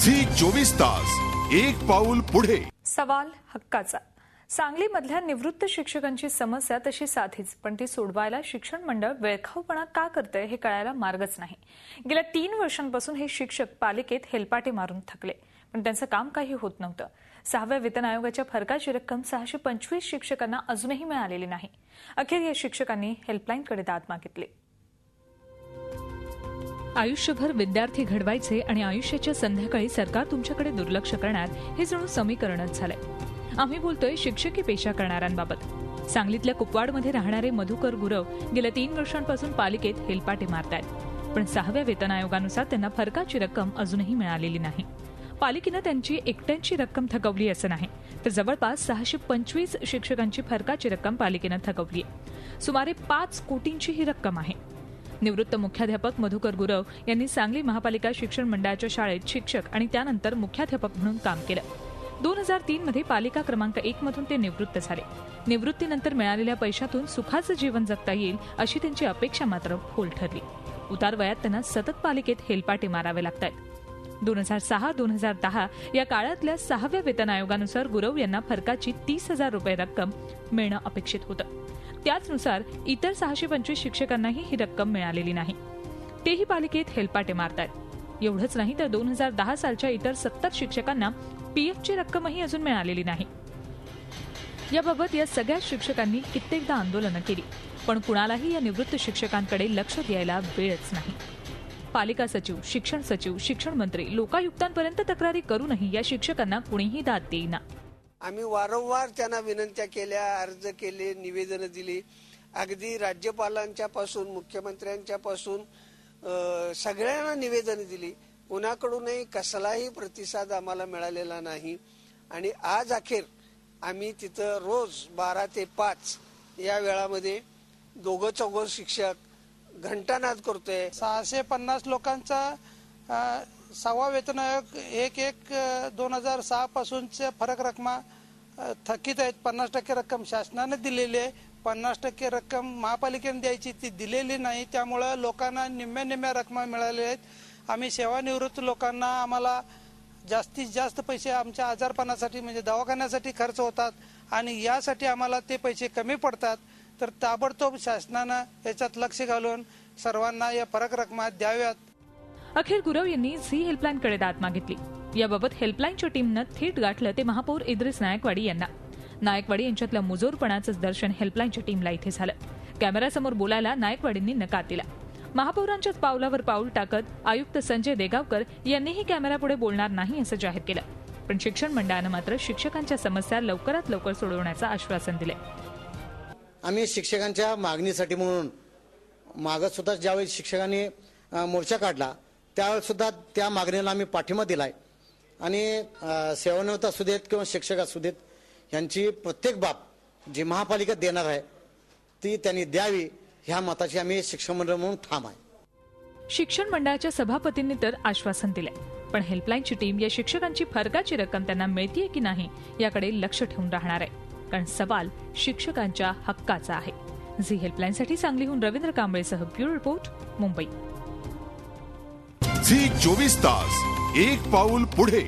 Zee 24 तास एक पाऊल पुढे। सवाल हक्काचा। सांगलीमधल्या निवृत्त शिक्षकांची समस्या तशी साधीच, पण ती सोडवायला शिक्षण मंडळ वेळखाऊपणा का करतंय हे कळायला मार्गच नाही। गेल्या 3 वर्षांपासून हे शिक्षक पालिकेत हेलपाटे मारून थकले, पण त्यांचं काम काही होत नव्हतं। 6व्या वेतन आयोगाच्या फरकाची रक्कम 625 शिक्षकांना अजूनही मिळालेली नाही। अखेर या शिक्षकांनी हेल्पलाईनकडे दाद मागितली। आयुष्यभर विद्यार्थी घडवायचे आणि आयुष्याच्या संध्याकाळी सरकार तुमच्याकडे दुर्लक्ष करणार हे जणू समीकरणच झालंय। आम्ही बोलतोय शिक्षकी पेशा करणाऱ्यांबाबत। सांगलीतल्या कुपवाडमध्ये राहणारे मधुकर गुरव गेल्या 3 वर्षांपासून पालिकेत हेलपाटे मारतायत, पण 6व्या वेतन आयोगानुसार त्यांना फरकाची रक्कम अजूनही मिळालेली नाही। पालिकेनं त्यांची एकट्यांची रक्कम थकवली असं नाही, तर जवळपास 625 शिक्षकांची फरकाची रक्कम पालिकेनं थकवली आहे। सुमारे 5 कोटींची ही रक्कम आहे। निवृत्त मुख्याध्यापक मधुकर गुरव यांनी सांगली महापालिका शिक्षण मंडळाच्या शाळेत शिक्षक आणि त्यानंतर मुख्याध्यापक म्हणून काम केलं। 2003 मध्ये पालिका क्रमांक 1 मधून ते निवृत्त झाले। निवृत्तीनंतर मिळालेल्या पैशातून सुखाचं जीवन जगता येईल अशी त्यांची अपेक्षा मात्र फोल ठरली। उतार वयात त्यांना सतत पालिकेत हेलपाटे मारावे लागतात। 2006-2010 या काळातल्या 6व्या वेतन आयोगानुसार गुरव यांना फरकाची 30,000 रुपये रक्कम मिळणं अपेक्षित होतं। त्याचनुसार इतर 625 शिक्षकांनाही ही रक्कम मिळालेली नाही। तेही पालिकेत हेलपाटे मारतायत। एवढंच नाही तर 2010 सालच्या इतर 70 शिक्षकांना पीएफची रक्कमही अजून मिळालेली नाही। याबाबत या सगळ्या शिक्षकांनी कित्येकदा आंदोलनं केली, पण कुणालाही या निवृत्त शिक्षकांकडे लक्ष द्यायला वेळच नाही। पालिका सचिव, शिक्षण सचिव, शिक्षण मंत्री, लोकायुक्तांपर्यंत तक्रारी करूनही या शिक्षकांना कुणीही दाद देईना। आम्ही वारंवार त्यांना विनंत्या केल्या, अर्ज केले, निवेदन दिली। अगदी राज्यपालांच्या पासून मुख्यमंत्र्यांच्या पासून सगळ्यांना निवेदन दिली, कुणाकडूनही कसलाही प्रतिसाद आम्हाला मिळालेला नाही। आणि आज अखेर आम्ही तिथं रोज 12 ते 5 या वेळामध्ये 2-4 शिक्षक घंटानाद करतोय। 650 लोकांचा 6वा वेतन आयोग 1-1-2006 पासूनच्या फरक रकमा थकीत आहेत। 50% रक्कम शासनाने दिलेली आहे, 50% रक्कम महापालिकेने द्यायची ती दिलेली नाही। त्यामुळे लोकांना निम्म्या रकमा मिळालेल्या आहेत। आम्ही सेवानिवृत्त लोकांना आम्हाला जास्तीत जास्त पैसे आमच्या आजारपणासाठी म्हणजे दवाखान्यासाठी खर्च होतात आणि यासाठी आम्हाला ते पैसे कमी पडतात, तर ताबडतोब शासनानं याच्यात लक्ष घालून सर्वांना या फरक रकमा द्याव्यात। अखेर गुरव यांनी झी हेल्पलाईनकडे दाद मागितली। याबाबत हेल्पलाईनच्या टीमनं थेट गाठलं ते महापौर इद्रिस नायकवाडी यांना। नायकवाडी यांच्यातल्या मुजोरपणाचं दर्शन हेल्पलाईनच्या टीमला इथे झालं। कॅमेऱ्यासमोर बोलायला नायकवाडींनी नकार दिला। महापौरांच्याच पावलावर पाऊल टाकत आयुक्त संजय देगावकर यांनीही कॅमेऱ्यापुढे बोलणार नाही असं जाहीर केलं, पण शिक्षण मंडळानं मात्र शिक्षकांच्या समस्या लवकरात लवकर सोडवण्याचं आश्वासन दिलंय। आम्ही शिक्षकांच्या मागणीसाठी म्हणून मागत सुद्धा ज्यावेळी शिक्षकांनी मोर्चा काढला त्यावेळेस सुद्धा त्या मागणीला आम्ही पाठिंबा दिलाय आणि सेवानिवृत्त असू देत किंवा शिक्षक असू देत यांची प्रत्येक बाब जी महापालिका देणार आहे ती त्यांनी द्यावी ह्या मताची आम्ही शिक्षण मंडळ म्हणून ठाम आहे। शिक्षण मंडळाच्या सभापतींनी तर आश्वासन दिलंय, पण हेल्पलाईनची टीम या शिक्षकांची फरकाची रक्कम त्यांना मिळतीये की नाही याकडे लक्ष ठेवून राहणार आहे, कारण सवाल शिक्षकांच्या हक्काचा आहे। झी हेल्पलाईनसाठी सांगलीहून रवींद्र कांबळेसह ब्युरो रिपोर्ट, मुंबई। झी 24 तास एक पाऊल पुढे।